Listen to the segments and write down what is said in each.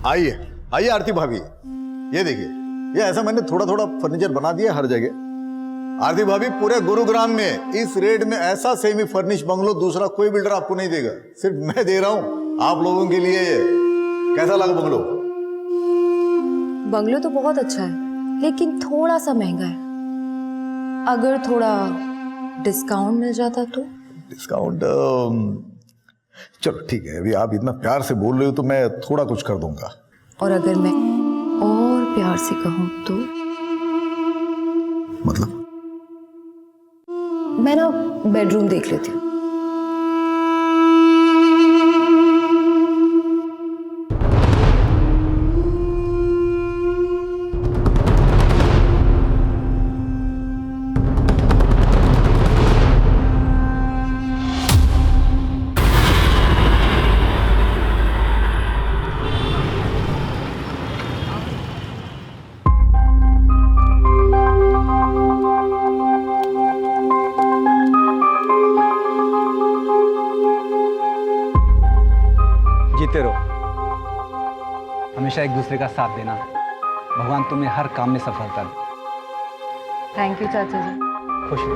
आइए आइए आरती भाभी, ये देखिए, ये ऐसा मैंने थोड़ा थोड़ा फर्नीचर बना दिया हर जगह। आरती भाभी, पूरे गुरुग्राम में इस रेट में ऐसा सेमी फर्निश बंगलो दूसरा कोई बिल्डर आपको नहीं देगा, सिर्फ मैं दे रहा हूं आप लोगों के लिए। ये कैसा लगा बंगलो? बंगलो तो बहुत अच्छा है, लेकिन थोड़ा सा महंगा है। अगर थोड़ा डिस्काउंट मिल जाता तो। डिस्काउंट? चलो ठीक है, अभी आप इतना प्यार से बोल रहे हो तो मैं थोड़ा कुछ कर दूंगा। और अगर मैं और प्यार से कहूं तो? मतलब? मैं ना बेडरूम देख लेती हूँ। जीते रहो, हमेशा एक दूसरे का साथ देना। भगवान तुम्हें हर काम में सफलता दे। थैंक यू चाचा जी। खुश रहो।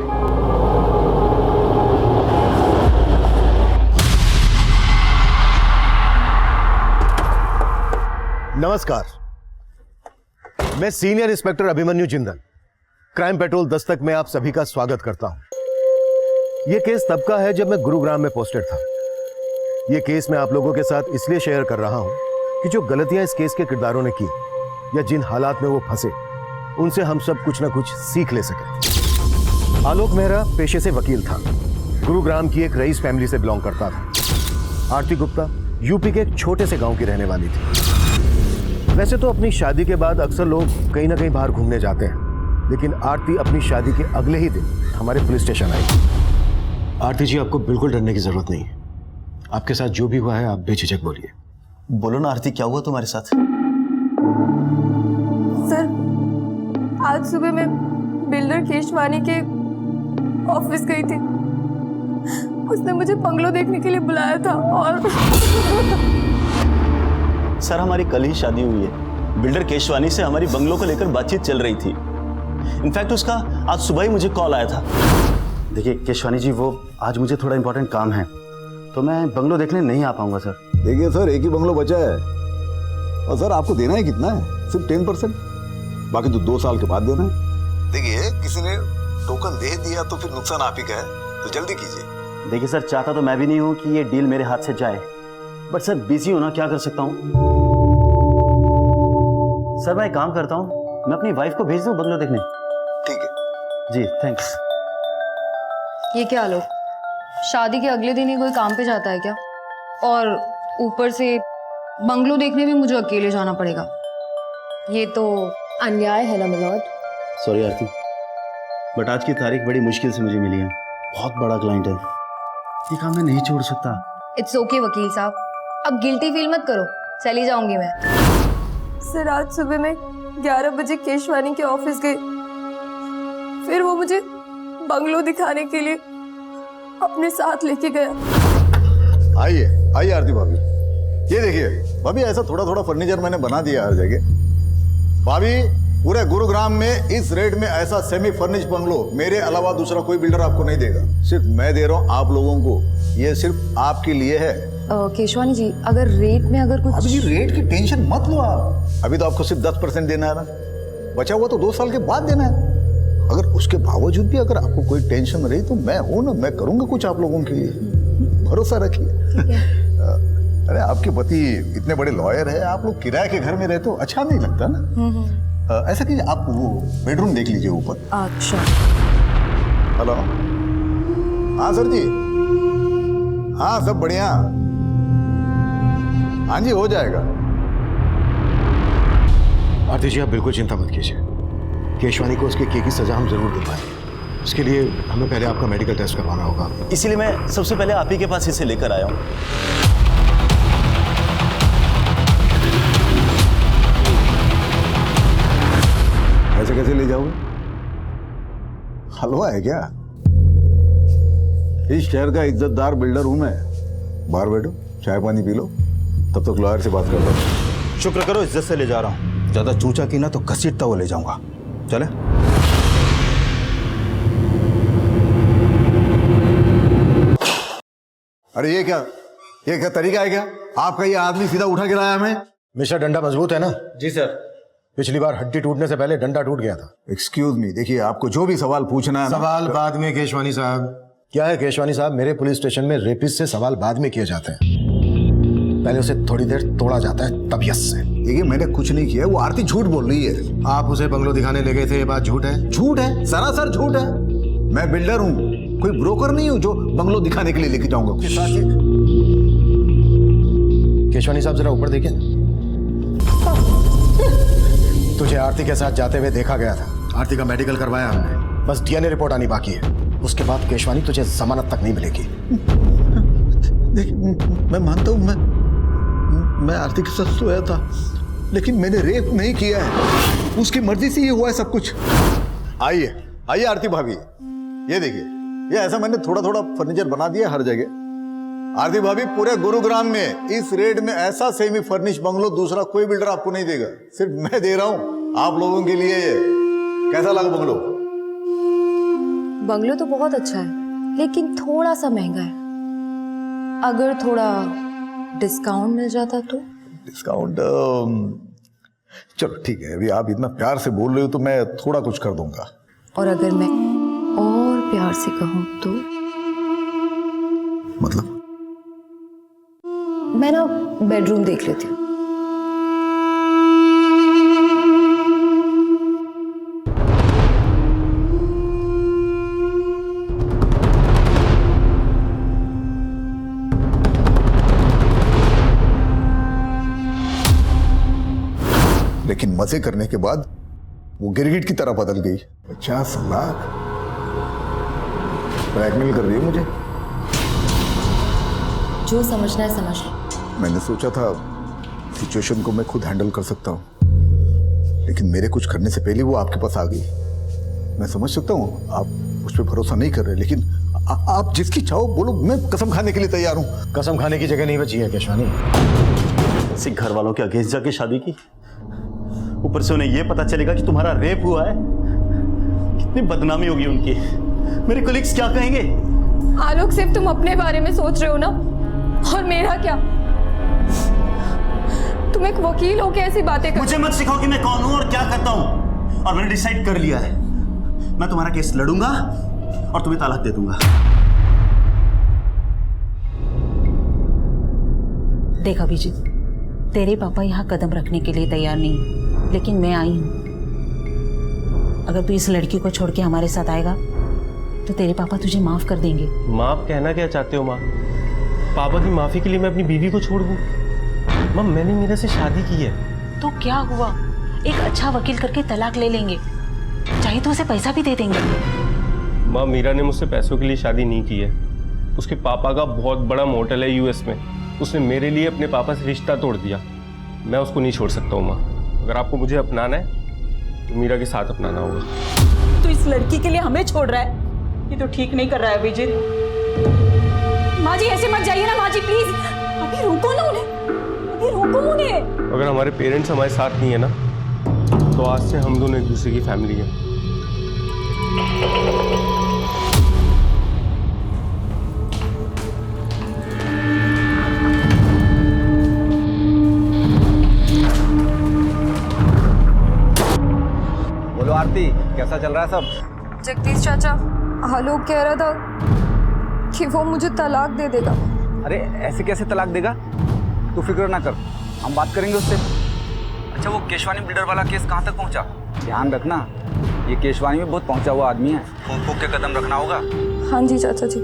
नमस्कार, मैं senior inspector Abhimanyu Jindal, crime petrol Dastak में आप सभी का स्वागत करता हूं। यह केस तब का है जब मैं गुरुग्राम में पोस्टेड था। यह केस मैं आप लोगों के साथ इसलिए शेयर कर रहा हूं कि जो गलतियां इस केस के किरदारों ने की या जिन हालात में वो फंसे, उनसे हम सब कुछ ना कुछ सीख ले सके। आलोक मेहरा पेशे से वकील था, गुरुग्राम की एक रईस फैमिली से बिलोंग करता था। आरती गुप्ता यूपी के एक छोटे से गांव की रहने वाली थी। वैसे तो अपनी शादी के बाद अक्सर लोग कहीं ना कहीं बाहर घूमने जाते हैं, लेकिन आरती अपनी शादी के अगले ही दिन हमारे पुलिस स्टेशन आई। आरती जी, आपको बिल्कुल डरने की जरूरत नहीं है। आपके साथ जो भी हुआ है आप बेझिझक बोलिए। बोलो ना आरती, क्या हुआ तुम्हारे साथ? सर, आज सुबह मैं बिल्डर केशवानी के ऑफिस गई थी। उसने मुझे बंगलो देखने के लिए बुलाया था और सर, हमारी कल ही शादी हुई है। बिल्डर केशवानी से हमारी बंगलो को लेकर बातचीत चल रही थी। इनफैक्ट उसका आज सुबह ही मुझे कॉल आया था। देखिए केशवानी जी, वो आज मुझे थोड़ा इंपॉर्टेंट काम है तो मैं बंगलो देखने नहीं आ पाऊंगा सर। देखिए सर, एक ही बंगलो बचा है और सर आपको देना ही कितना है? सिर्फ 10%, बाकी तो 2 साल के बाद देना है। देखिए, किसी ने टोकन दे दिया तो फिर नुकसान आप ही का है, तो जल्दी कीजिए। देखिए सर, चाहता तो मैं भी नहीं हूं कि ये डील मेरे हाथ से जाए, बट सर बिजी हूं ना, क्या कर सकता हूं। सर मैं एक काम करता हूं, मैं अपनी वाइफ को भेज दूं बंगलो देखने। ठीक है जी, थैंक्स। ये क्या आलोक, शादी के अगले दिन ही कोई काम पे जाता है क्या? और ऊपर से बंगलो देखने भी मुझे अकेले जाना पड़ेगा। ये तो अन्याय है ना मिलोद। सॉरी आरती, बट आज की तारीख बड़ी मुश्किल से मुझे मिली है। बहुत बड़ा क्लाइंट है, ये काम मैं नहीं छोड़ सकता। इट्स ओके वकील साहब, अब गिल्टी फील मत करो, चली जाऊंगी मैं। सर, आज सुबह मैं 11 बजे केशवानी के ऑफिस गई। फिर वो मुझे बंगलो दिखाने के लिए अपने साथ लेके गया। आइए आइए आरती भाभी, ये देखिए भाभी, ऐसा थोड़ा थोड़ा फर्नीचर मैंने बना दिया हर जगह। भाभी, पूरे गुरुग्राम में इस रेट में ऐसा सेमी फर्निश बंगलो मेरे अलावा दूसरा कोई बिल्डर आपको नहीं देगा, सिर्फ मैं दे रहा हूँ आप लोगों को। ये सिर्फ आपके लिए है। केशवानी जी, अगर रेट में अगर कुछ... अभी रेट की टेंशन मत लो आप, अभी तो आपको सिर्फ 10% देना है ना, बचा हुआ तो 2 साल के बाद देना है। अगर उसके बावजूद भी अगर आपको कोई टेंशन रही तो मैं हूं ना, मैं करूंगा कुछ आप लोगों के लिए, भरोसा रखिए। अरे आपके पति इतने बड़े लॉयर है, आप लोग किराए के घर में रहते हो, अच्छा नहीं लगता ना। ऐसा कीजिए, आप वो बेडरूम देख लीजिए ऊपर। अच्छा। हेलो, हाँ सर जी, हाँ सब बढ़िया, हाँ जी हो जाएगा। आरती जी, आप बिल्कुल चिंता मत कीजिए, केशवानी को उसके किए की सजा हम जरूर दिलवाएंगे। इसके लिए हमें पहले आपका मेडिकल टेस्ट करवाना होगा। इसीलिए मैं सबसे पहले आप ही के पास इसे लेकर आया हूँ। ऐसे कैसे ले जाओगे? हलवा है क्या? इस शहर का इज्जतदार बिल्डर हूं मैं। बाहर बैठो, चाय पानी पी लो, तब तक लॉयर से बात कर लो। शुक्र करो इज्जत से ले जा रहा हूँ, ज्यादा चूचा की ना तो घसीटता हुआ ले जाऊंगा। चले। अरे ये क्या तरीका है क्या? आपका ये आदमी सीधा उठा के लाया हमें? मिस्टर डंडा मजबूत है ना? जी सर। पिछली बार हड्डी टूटने से पहले डंडा टूट गया था। एक्सक्यूज मी, देखिए आपको जो भी सवाल पूछना है सवाल बाद में केशवानी साहब। क्या है केशवानी साहब, मेरे पुलिस स्टेशन में रेपिस्ट से सवाल बाद में किए जाते हैं, पहले उसे थोड़ी देर तोड़ा जाता है तबीयत से। देखिए मैंने कुछ नहीं किया, वो आरती झूठ बोल रही है। आप उसे बंगलो दिखाने ले गए थे, ये बात झूठ है? झूठ है, सरासर झूठ है। मैं बिल्डर हूँ, कोई ब्रोकर नहीं हूँ जो बंगलो दिखाने के लिए लेके जाऊंगा। केशवानी साहब जरा ऊपर देखिए। तुझे आरती के साथ जाते हुए देखा गया था। आरती का मेडिकल करवाया हमने, बस डीएनए रिपोर्ट आनी बाकी है। उसके बाद केशवानी तुझे जमानत तक नहीं मिलेगी। देखिए मैं मानता हूँ, मैं आरती के साथ सोया था, लेकिन मैंने रेप नहीं किया है। उसकी मर्जी से ये हुआ है सब कुछ। आइए आइए आरती भाभी, ये देखिए, ये ऐसा मैंने थोड़ा थोड़ा फर्नीचर बना दिया हर जगह। आरती भाभी, पूरे गुरुग्राम में इस रेट में ऐसा सेमी फर्निश बंगलो दूसरा कोई बिल्डर आपको नहीं देगा, सिर्फ मैं दे रहा हूँ आप लोगों के लिए। ये कैसा लगा बंगलो? बंगलो तो बहुत अच्छा है, लेकिन थोड़ा सा महंगा है। अगर थोड़ा डिस्काउंट मिल जाता तो? डिस्काउंट चलो ठीक है, अभी आप इतना प्यार से बोल रहे हो तो मैं थोड़ा कुछ कर दूंगा। और अगर मैं और प्यार से कहूं तो? मतलब? मैं ना बेडरूम देख लेती हूँ। लेकिन मजे करने के बाद वो गिरगिट की तरह बदल गई। 50 लाख ब्लैकमेल कर रही है मुझे। जो समझना है समझ लो। मैंने सोचा था सिचुएशन को मैं खुद हैंडल कर सकता हूँ, लेकिन मेरे कुछ करने से पहले वो आपके पास आ गई। मैं समझ सकता हूँ आप उस पर भरोसा नहीं कर रहे, लेकिन आप जिसकी चाहो बोलो, मैं कसम खाने के लिए तैयार हूँ। कसम खाने की जगह नहीं बची है केशवानी। सिख घर वालों के अगेंस्ट जाके शादी की, ऊपर से उन्हें यह पता चलेगा कि तुम्हारा रेप हुआ है, कितनी बदनामी होगी उनकी। मेरे कोलिग्स क्या कहेंगे? आलोक, सिर्फ तुम अपने बारे में सोच रहे हो ना, और मेरा क्या? तुम एक वकील हो के ऐसी बातें कर। मुझे मत सिखाओ कि मैं कौन हूं और क्या करता हूं। और मैंने डिसाइड कर लिया है, मैं तुम्हारा केस लड़ूंगा और तुम्हें तलाक दे दूंगा। देख अभिजीत, तेरे पापा यहाँ कदम रखने के लिए तैयार नहीं, लेकिन मैं आई हूँ। अगर तू इस लड़की को छोड़ के हमारे साथ आएगा तो तेरे पापा तुझे माफ कर देंगे। माफ कहना क्या चाहते हो माँ? पापा की माफी के लिए मैं अपनी बीवी को छोड़ दूँ? माँ, मैंने मीरा से शादी की है। तो क्या हुआ, एक अच्छा वकील करके तलाक ले लेंगे, चाहे तो उसे पैसा भी दे देंगे। माँ, मीरा ने मुझसे पैसों के लिए शादी नहीं की है। उसके पापा का बहुत बड़ा मोटल है यूएस में, उसने मेरे लिए अपने पापा से रिश्ता तोड़ दिया। मैं उसको नहीं छोड़ सकता हूँ माँ। अगर आपको मुझे अपनाना है तो मीरा के साथ अपनाना होगा। तू इस लड़की के लिए हमें छोड़ रहा है, ये तो ठीक नहीं कर रहा है अभिजीत। माँ जी ऐसे मत जाइए ना, माँ जी प्लीज, अभी रोको ना उन्हें, अभी रोको उन्हें। अगर हमारे पेरेंट्स हमारे साथ नहीं है ना, तो आज से हम दोनों एक दूसरे की फैमिली है। बोलो आरती, कैसा चल रहा है सब? जगदीश चाचा, आलोक कह रहा था कि वो मुझे तलाक दे देगा। अरे ऐसे कैसे तलाक देगा? तू फिक्र ना कर, हम बात करेंगे उससे। अच्छा, वो केशवानी बिल्डर वाला केस कहाँ तक पहुँचा? ध्यान रखना, ये केशवानी में बहुत पहुँचा हुआ आदमी है, फूक फूक के कदम रखना होगा। हाँ जी चाचा जी।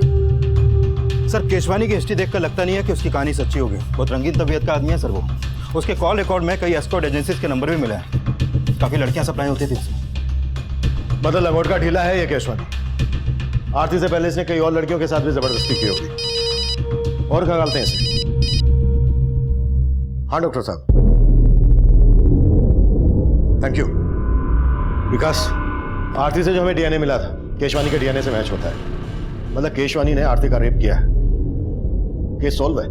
सर, केशवानी की हिस्ट्री देखकर लगता नहीं है कि उसकी कहानी सच्ची होगी। बहुत रंगीन तबीयत का आदमी है सर वो। उसके कॉल रिकॉर्ड में कई एस्कॉर्ट एजेंसीज के नंबर भी मिले हैं, काफी लड़कियां सप्लाई होती थी। मतलब लंगोट का ढीला है ये केशवानी। आरती से पहले इसने कई और लड़कियों के साथ भी जबरदस्ती की होगी। और खंगालते हैं इसे। हाँ डॉक्टर साहब, थैंक यू। विकास, आरती से जो हमें डीएनए मिला था, केशवानी के डीएनए से मैच होता है। मतलब केशवानी ने आरती का रेप किया है। केस सॉल्व है।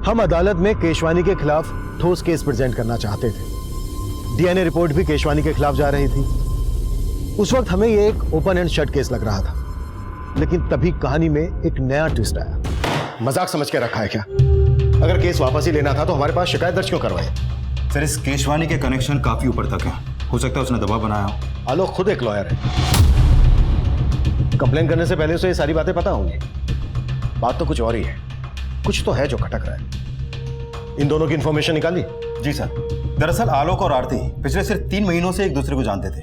हम अदालत में केशवानी के खिलाफ ठोस केस प्रेजेंट करना चाहते थे। डीएनए रिपोर्ट भी केशवानी के खिलाफ जा रही थी। उस वक्त हमें यह एक ओपन एंड शट केस लग रहा था, लेकिन तभी कहानी में एक नया ट्विस्ट आया। मजाक समझ के रखा है क्या? अगर केस वापस ही लेना था तो हमारे पास शिकायत दर्ज क्यों करवाई? सर, इस केशवानी के कनेक्शन काफी ऊपर तक है। हो सकता है उसने दबाव बनाया हो। आलोक खुद एक लॉयर है। कंप्लेन करने से पहले उसे ये सारी बातें पता होंगी। बात तो कुछ और ही है। कुछ तो है जो खटक रहा है। इन दोनों की इंफॉर्मेशन निकाली? जी सर। दरअसल आलोक और आरती पिछले सिर्फ 3 महीनों से एक दूसरे को जानते थे।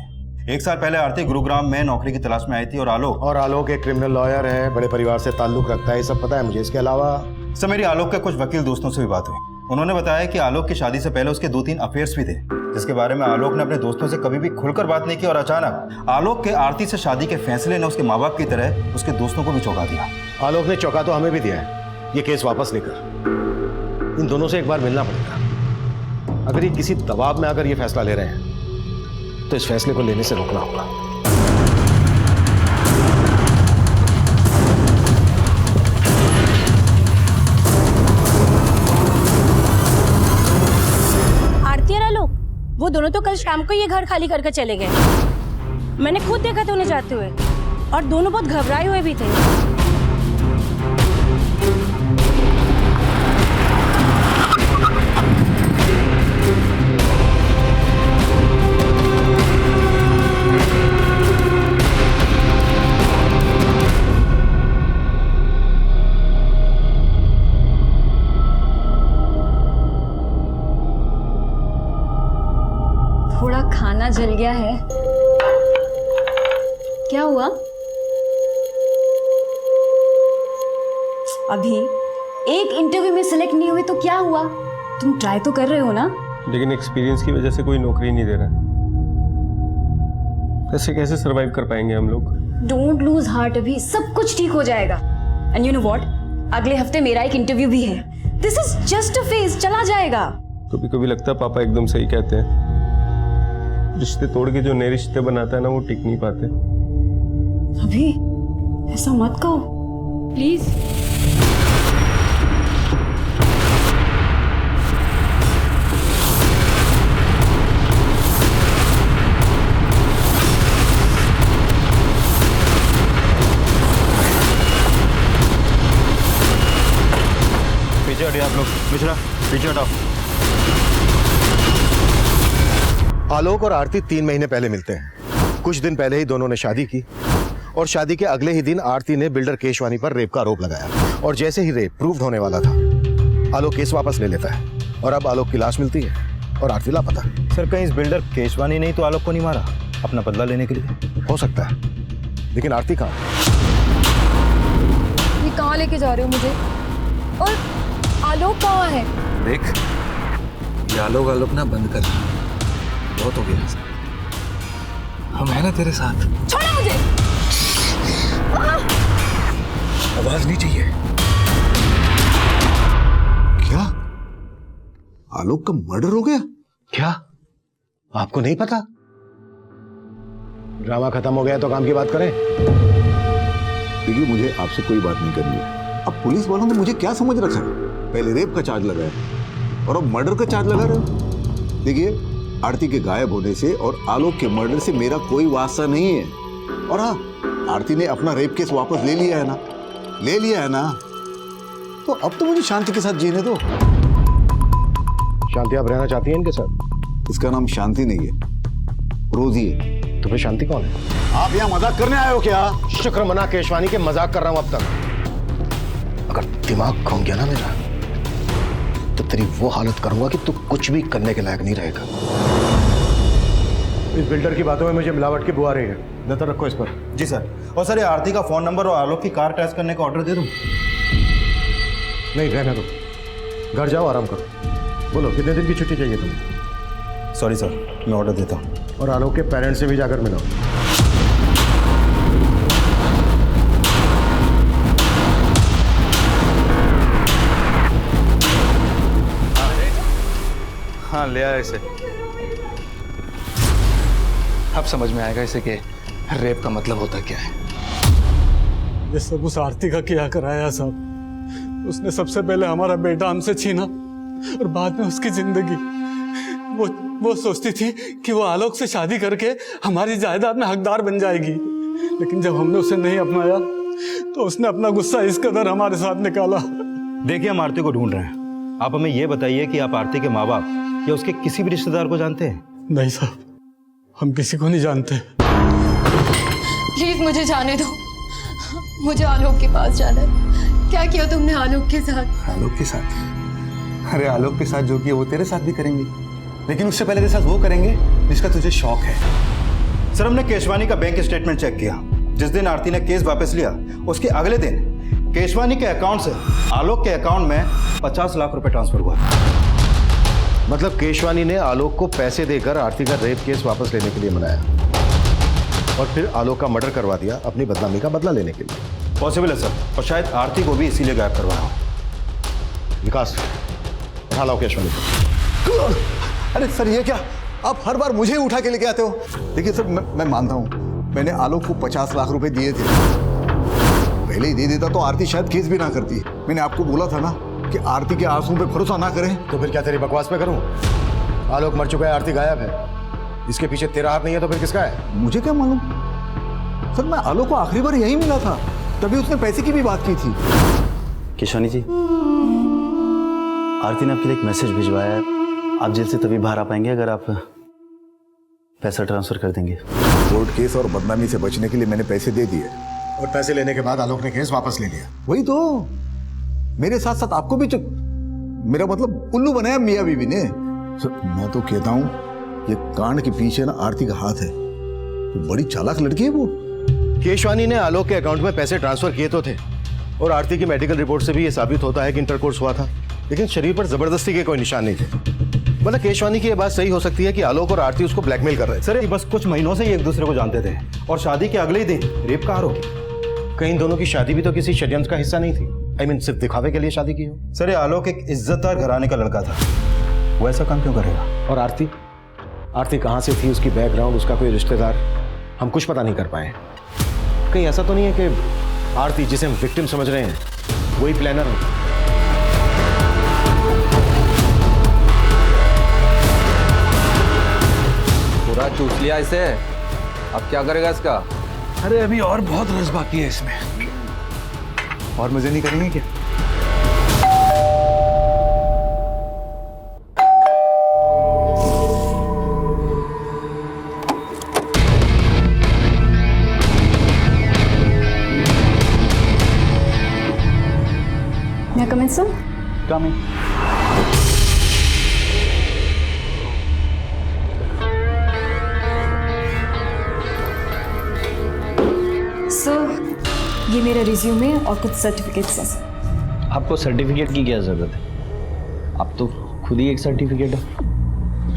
1 साल पहले आरती गुरुग्राम में नौकरी की तलाश में आई थी और आलोक एक क्रिमिनल लॉयर है, बड़े परिवार से ताल्लुक रखता है। ये सब पता है मुझे। इसके अलावा सर, मेरी आलोक के कुछ वकील दोस्तों से भी बात हुई। उन्होंने बताया कि आलोक की शादी से पहले उसके 2-3 अफेयर्स भी थे, जिसके बारे में आलोक ने अपने दोस्तों से कभी भी खुलकर बात नहीं की। और अचानक आलोक के आरती से शादी के फैसले ने उसके माँ बाप की तरह उसके दोस्तों को भी चौंका दिया। आलोक ने चौंका तो हमें भी दिया है। ये केस वापस लेकर इन दोनों से एक बार मिलना पड़ेगा। अगर ये किसी दबाव में आकर ये फैसला ले रहे हैं तो इस फैसले को लेने से रोकना होगा। आरती और आलोक, वो दोनों तो कल शाम को ये घर खाली करके चले गए। मैंने खुद देखा था उन्हें जाते हुए, और दोनों बहुत घबराए हुए भी थे। थोड़ा खाना जल गया है। क्या हुआ? अभी एक इंटरव्यू में सिलेक्ट नहीं हुए तो क्या हुआ? तुम ट्राई तो कर रहे हो ना? लेकिन एक्सपीरियंस की वजह से कोई नौकरी नहीं दे रहा है। ऐसे कैसे सरवाइव कर पाएंगे हम लोग? डोंट लूज हार्ट, अभी सब कुछ ठीक हो जाएगा। एंड यू नो व्हाट, अगले हफ्ते मेरा एक इंटरव्यू भी है। This is just a phase, चला जाएगा। कभी कभी लगता है पापा एकदम सही कहते हैं। रिश्ते तोड़ के जो नए रिश्ते बनाता है ना, वो टिक नहीं पाते। अभी ऐसा मत कहो प्लीज। पीछे हटिए आप लोग। मिश्रा, पीछे हटाओ। आलोक और आरती 3 महीने पहले मिलते हैं। कुछ दिन पहले ही दोनों ने शादी की और शादी के अगले ही दिन आरती ने बिल्डर केशवानी पर रेप का आरोप लगाया। और जैसे ही रेप प्रूव होने वाला था, आलोक केस वापस ले लेता है और अब आलोक की लाश मिलती है और आरती लापता। सर, कहीं इस बिल्डर केशवानी नहीं तो आलोक को नहीं मारा अपना बदला लेने के लिए? हो सकता है, लेकिन आरती कहाँ? ये कहाँ लेके जा रहे हो मुझे? और आलोक कहाँ है? देख, ये आलोक ना बंद कर। बहुत हो गया। हम है ना तेरे साथ। छोड़ो मुझे। आवाज नहीं चाहिए। क्या आलोक का मर्डर हो गया? क्या आपको नहीं पता? ड्रामा खत्म हो गया तो काम की बात करें। देखिए, मुझे आपसे कोई बात नहीं करनी है। अब पुलिस वालों ने मुझे क्या समझ रखा है? पहले रेप का चार्ज लगाया और अब मर्डर का चार्ज लगा रहे हो। देखिए, आरती के गायब होने से और आलोक के मर्डर से मेरा कोई वास्ता नहीं है। और हाँ, आरती ने अपना रेप केस वापस ले लिया है ना, तो अब तो मुझे शांति के साथ जीने दो। शांति आप रहना चाहती हैं इनके साथ? इसका नाम शांति नहीं है, रोजी है। तो फिर शांति कौन है? आप यहाँ मजाक करने आए हो क्या? शुक्र मना केशवानी के मजाक कर रहा हूं अब तक। अगर दिमाग घूम गया ना मेरा, तो तेरी वो हालत करूंगा कि तू कुछ भी करने के लायक नहीं रहेगा। इस बिल्डर की बातों में मुझे मिलावट की बुआ रही है। नजर रखो इस पर। जी सर। और सर, ये आरती का फोन नंबर और आलोक की कार टेस्ट करने का ऑर्डर दे दूं? नहीं, रहने दो। घर जाओ, आराम करो। बोलो, कितने दिन की छुट्टी चाहिए तुम्हें? सॉरी सर, मैं ऑर्डर देता हूँ। और आलोक के पेरेंट्स से भी जाकर मिलो। हाँ, ले आया इसे। अब समझ में आएगा इसे कि रेप का मतलब होता क्या है। ये सब उस आरती का किया कराया साहब। उसने सबसे पहले हमारा बेटा हमसे छीना और बाद में उसकी जिंदगी। वो सोचती थी कि वो आलोक से शादी करके हमारी जायदाद में हकदार बन जाएगी, लेकिन जब हमने उसे नहीं अपनाया तो उसने अपना गुस्सा इस कदर हमारे साथ निकाला। देखिए, हम आरती को ढूंढ रहे हैं। आप हमें यह बताइए कि आप आरती के माँ बाप या उसके किसी भी रिश्तेदार को जानते हैं? नहीं साहब, हम किसी को नहीं जानते। प्लीज मुझे जाने दो, मुझे आलोक के पास जाना है। क्या किया तुमने आलोक के साथ? आलोक के साथ? अरे आलोक के साथ जो किया वो तेरे साथ भी करेंगे, लेकिन उससे पहले तेरे साथ वो करेंगे जिसका तुझे शौक है। सर, हमने केशवानी का बैंक स्टेटमेंट चेक किया। जिस दिन आरती ने केस वापस लिया उसके अगले दिन केशवानी के अकाउंट से आलोक के अकाउंट में 50 लाख रुपए ट्रांसफर हुआ। मतलब केशवानी ने आलोक को पैसे देकर आरती का रेप केस वापस लेने के लिए मनाया और फिर आलोक का मर्डर करवा दिया अपनी बदनामी का बदला लेने के लिए। पॉसिबल है सर, और शायद आरती को भी इसीलिए गायब करवाया हो। विकास, उठा लाओ केशवानी को। अरे सर, ये क्या आप हर बार मुझे ही उठा के लेके आते हो? देखिए सर, मैं मानता हूँ मैंने आलोक को 50 लाख रुपए दिए थे। पहले ही दे देता तो आरती शायद केस भी ना करती। मैंने आपको बोला था ना कि आरती के आंसू पे भरोसा ना करें। तो फिर क्या तेरी बकवास पे करूं? आलोक मर चुका है, आरती गायब है, इसके पीछे तेरा हाथ नहीं है तो फिर किसका है? मुझे क्या मालूम सर, मैं आलोक को आखिरी बार यही मिला था, तभी उसने पैसे की भी बात की थी। केशवानी जी, आरती ने आपके लिए एक मैसेज भिजवाया है। आप जेल से तभी बाहर आ पाएंगे अगर आप पैसा ट्रांसफर कर देंगे। कोर्ट केस और बदनामी से बचने के लिए मैंने पैसे दे दिए, और पैसे लेने के बाद आलोक ने केस वापस ले लिया। वही तो, मेरे साथ साथ आपको भी मेरा मतलब उल्लू बनाया मियाँ बीवी ने। सर, मैं तो कहता हूँ ये कांड के पीछे ना आरती का हाथ है। तो बड़ी चालाक लड़की है वो। केशवानी ने आलोक के अकाउंट में पैसे ट्रांसफर किए तो थे, और आरती की मेडिकल रिपोर्ट से भी ये साबित होता है कि इंटरकोर्स हुआ था, लेकिन शरीर पर जबरदस्ती के कोई निशान नहीं थे। मतलब केशवानी की ये बात सही हो सकती है कि आलोक और आरती उसको ब्लैकमेल कर रहे थे। सर, ये बस कुछ महीनों से ही एक दूसरे को जानते थे और शादी के अगले ही दिन रेप का आरोप। कहीं दोनों की शादी भी तो किसी षड्यंत्र का हिस्सा नहीं थी। I mean, सिर्फ दिखावे के लिए शादी की हो। सर, ये आलोक एक इज्जतदार घराने का लड़का था, वो ऐसा काम क्यों करेगा? और आरती कहाँ से थी, उसकी बैकग्राउंड, उसका कोई रिश्तेदार, हम कुछ पता नहीं कर पाए। कहीं ऐसा तो नहीं है कि आरती, जिसे हम विक्टिम समझ रहे हैं, वही प्लानर हो? पूरा चूस लिया इसे, अब क्या करेगा इसका? अरे अभी और बहुत रस बाकी है इसमें। और मजे नहीं करेंगे क्या? मैं कम इन सर? कम इन। सर, ये मेरा रिज्यूमे और कुछ सर्टिफिकेट्स हैं। आपको सर्टिफिकेट की क्या ज़रूरत है? आप तो खुद ही एक सर्टिफिकेट हो।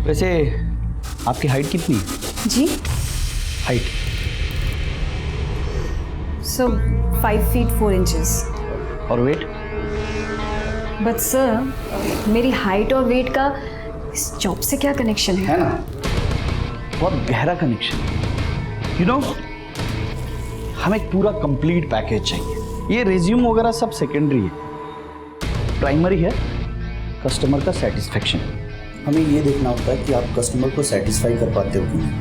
वैसे आपकी हाइट कितनी है? जी? हाइट? Sir, 5 feet 4 inches। और वेट? बट सर, मेरी हाइट और वेट का इस जॉब से क्या कनेक्शन है? ना, बहुत गहरा कनेक्शन है। यू नो, हमें एक पूरा कंप्लीट पैकेज चाहिए। ये रिज्यूम वगैरह सब सेकेंडरी है, प्राइमरी है कस्टमर का सेटिस्फेक्शन। हमें ये देखना होता है कि आप कस्टमर को सेटिस्फाई कर पाते हो कि नहीं।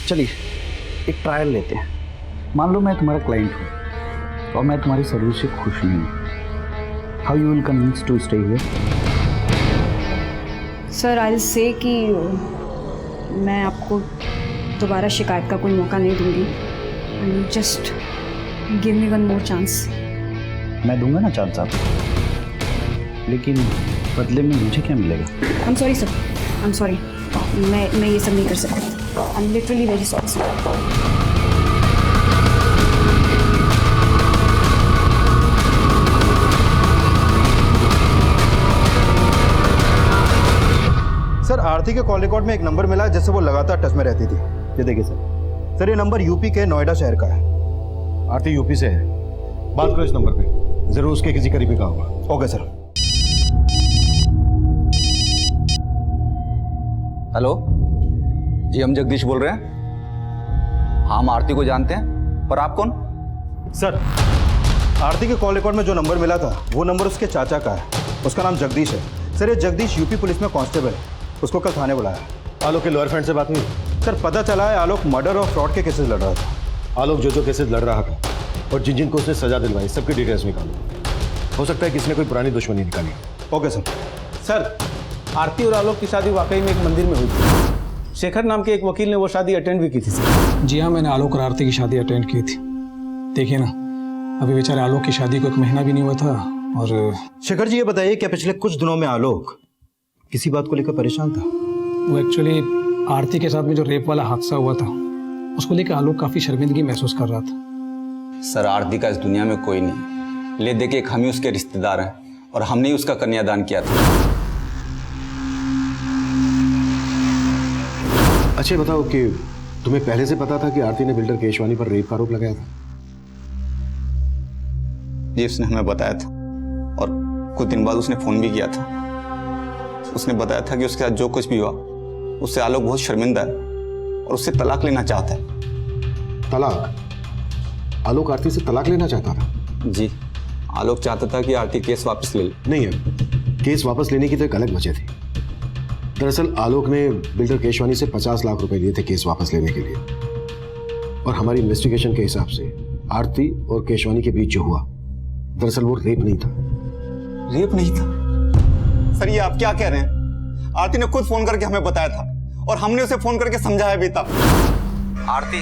चलिए एक ट्रायल लेते हैं। मान लो मैं तुम्हारा क्लाइंट हूँ और मैं तुम्हारी सर्विस से खुश नहीं हूँ। How you will convince to stay here? Sir, I will say कि मैं आपको दोबारा शिकायत का कोई मौका नहीं दूंगी। Just give me one more chance. मैं दूंगा ना चांस आपको, लेकिन बदले में मुझे क्या मिलेगा? I am sorry sir, I am sorry. मैं ये सब नहीं कर सकती। I am literally very sorry sir. Sir, Aarti के कॉल रिकॉर्ड में एक नंबर मिला जिससे वो लगातार टच में रहती थी। ये देखिए सर। सर, ये नंबर यूपी के नोएडा शहर का है। आरती यूपी से है, बात करो इस नंबर पे, जरूर उसके किसी करीबी का होगा। Okay sir. हेलो जी, हम जगदीश बोल रहे हैं। हाँ, हम आरती को जानते हैं, पर आप कौन? सर, आरती के कॉल रिकॉर्ड में जो नंबर मिला था वो नंबर उसके चाचा का है। उसका नाम जगदीश है। सर ये जगदीश यूपी पुलिस में कांस्टेबल है। उसको कल थाने बुलाया। आलोक के लॉयर फ्रेंड से बात हुई? सर पता चला है आलोक मर्डर और फ्रॉड के केसेस लड़ रहा था। आलोक जो केसेस लड़ रहा था और जिन जिनको उसने सजा दिलवाई सबकी डिटेल्स निकालो। हो सकता है किसी ने कोई पुरानी दुश्मनी निकाली। Okay sir. सर आरती और आलोक की शादी वाकई में एक मंदिर में हुई थी। शेखर नाम के एक वकील ने वो शादी अटेंड भी की थी सर। जी हाँ, मैंने आलोक और आरती की शादी अटेंड की थी। देखिए ना, अभी बेचारे आलोक की शादी को 1 महीना भी नहीं हुआ था। और शेखर जी ये बताइए क्या पिछले कुछ दिनों में आलोक किसी बात को लेकर परेशान था? वो एक्चुअली आरती के साथ में जो रेप वाला हादसा हुआ था उसको लेकर आलोक काफी शर्मिंदगी महसूस कर रहा था। सर आरती का इस दुनिया में कोई नहीं, ले दे के हम ही उसके रिश्तेदार हैं और हमने ही उसका कन्यादान किया था। अच्छा बताओ कि तुम्हें पहले से पता था कि आरती ने बिल्डर केशवानी पर रेप का आरोप लगाया था? जी उसने हमें बताया था और कुछ दिन बाद उसने फोन भी किया था। उसने बताया था कि उसके साथ जो कुछ भी हुआ उससे आलोक बहुत शर्मिंदा है और उससे तलाक लेना चाहता है। तलाक? आलोक आरती से तलाक लेना चाहता था? जी आलोक चाहता था कि आरती केस वापस ले ले। नहीं है, केस वापस लेने की तो एक अलग वजह थी। दरअसल आलोक ने बिल्डर केशवानी से 50 लाख रुपए लिए थे केस वापस लेने के लिए। और हमारी इन्वेस्टिगेशन के हिसाब से आरती और केशवानी के बीच जो हुआ दरअसल वो रेप नहीं था। रेप नहीं था? सर ये आप क्या कह रहे हैं? आरती ने खुद फोन करके हमें बताया था और हमने उसे फोन करके समझाया भी था। आरती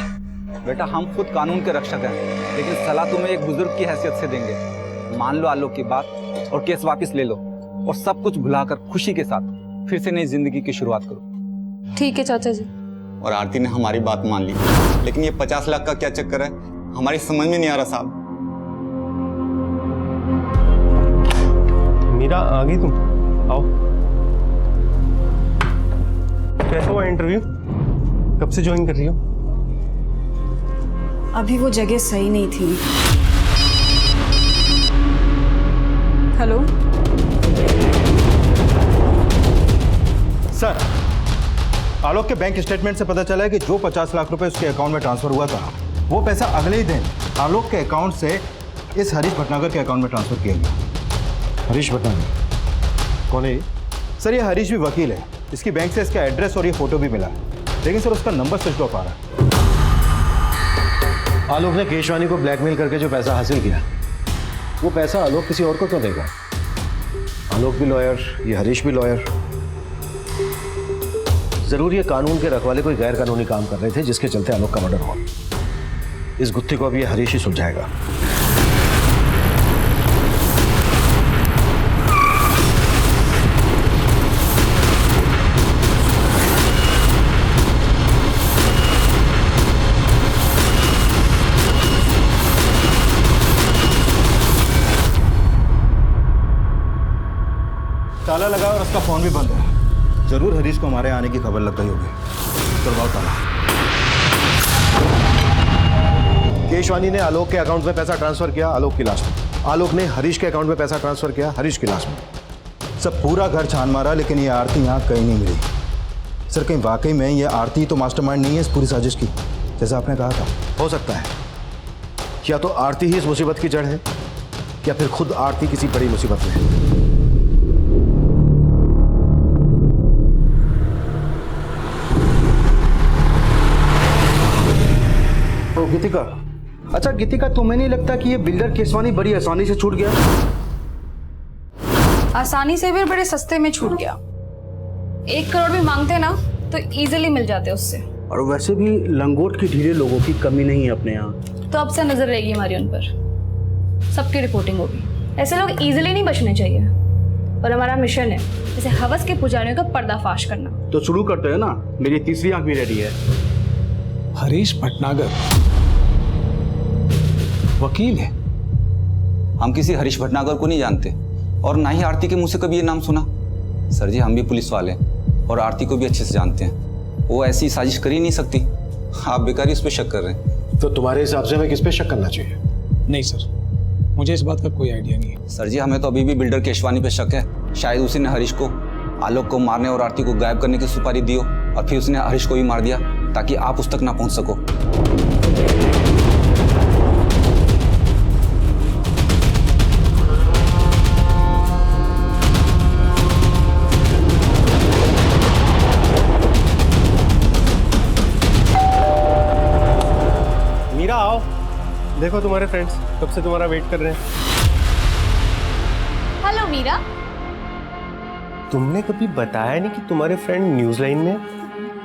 बेटा हम खुद कानून के रक्षक हैं, लेकिन सलाह तुम्हें एक बुजुर्ग की हैसियत से देंगे। मान लो आलोक की बात और केस वापस ले लो और सब कुछ भुलाकर खुशी के साथ फिर से नई जिंदगी की शुरुआत करो। ठीक है चाचा जी। और आरती ने हमारी बात मान ली, लेकिन ये 50 लाख का क्या चक्कर है हमारी समझ में नहीं आ रहा साहब। मीरा आ गई तुम? आओ। कैसा हुआ इंटरव्यू? कब से ज्वाइन कर रही हो? अभी वो जगह सही नहीं थी। हेलो सर, आलोक के बैंक स्टेटमेंट से पता चला है कि जो 50 लाख रुपए उसके अकाउंट में ट्रांसफर हुआ था वो पैसा अगले ही दिन आलोक के अकाउंट से इस हरीश भटनागर के अकाउंट में ट्रांसफर किया गया। हरीश भटनागर कौन है? सर ये हरीश भी वकील है। इसकी बैंक से इसका एड्रेस और ये फोटो भी मिला, लेकिन सर उसका नंबर स्विच ऑफ आ रहा है। आलोक ने केशवानी को ब्लैकमेल करके जो पैसा हासिल किया वो पैसा आलोक किसी और को क्यों देगा? आलोक भी लॉयर, ये हरीश भी लॉयर। जरूर ये कानून के रखवाले कोई गैर कानूनी काम कर रहे थे जिसके चलते आलोक का मर्डर हुआ। इस गुत्थी को अब ये हरीश ही सुलझाएगा। ताला लगा और उसका फोन भी बंद है। जरूर हरीश को हमारे आने की खबर लग गई होगी। करवाओ ताला। केशवानी ने आलोक के अकाउंट में पैसा ट्रांसफर किया आलोक की लाश में। आलोक ने हरीश के अकाउंट में पैसा ट्रांसफर किया हरीश की लाश में। सब पूरा घर छान मारा, लेकिन ये आरती यहाँ कहीं नहीं मिली। सर कहीं वाकई में ये आरती तो मास्टरमाइंड नहीं है इस पूरी साजिश की, जैसा आपने कहा था? हो सकता है या तो आरती ही इस मुसीबत की जड़ है या फिर खुद आरती किसी बड़ी मुसीबत में है। गीतिका, अच्छा गीतिका, तुम्हें नहीं लगता कि ये बिल्डर केशवानी बड़ी आसानी से छूट गया? आसानी से भी बड़े सस्ते में छूट गया। 1 करोड़ भी मांगते ना तो इजीली मिल जाते उससे। और वैसे भी लंगोट की ढीले लोगों की कमी नहीं है अपने यहाँ। तो अब से नजर रहेगी हमारी उन पर, सबकी रिपोर्टिंग होगी। ऐसे लोग इजीली नहीं बचने चाहिए और हमारा मिशन है जैसे हवस के पुजारियों का पर्दाफाश करना। तो शुरू करते हैं ना, मेरी तीसरी आंख भी रेडी है। हरीश भटनागर वकील है? हम किसी हरीश भटनागर को नहीं जानते और ना ही आरती के मुंह से कभी ये नाम सुना। सर जी हम भी पुलिस वाले हैं और आरती को भी अच्छे से जानते हैं। वो ऐसी साजिश कर ही नहीं सकती। आप बेकार ही उस पर शक कर रहे हैं। तो तुम्हारे हिसाब से हमें किस पे शक करना चाहिए? नहीं सर, मुझे इस बात का कोई आइडिया नहीं है। सर जी हमें तो अभी भी बिल्डर केशवानी पे शक है। शायद उसी ने हरीश को आलोक को मारने और आरती को गायब करने की सुपारी दी हो और फिर उसने हरीश को भी मार दिया ताकि आप उस तक ना पहुंच सको। देखो तुम्हारे फ्रेंड्स कब से तुम्हारा वेट कर रहे हैं। हेलो मीरा। तुमने कभी बताया नहीं कि तुम्हारे फ्रेंड न्यूज लाइन में।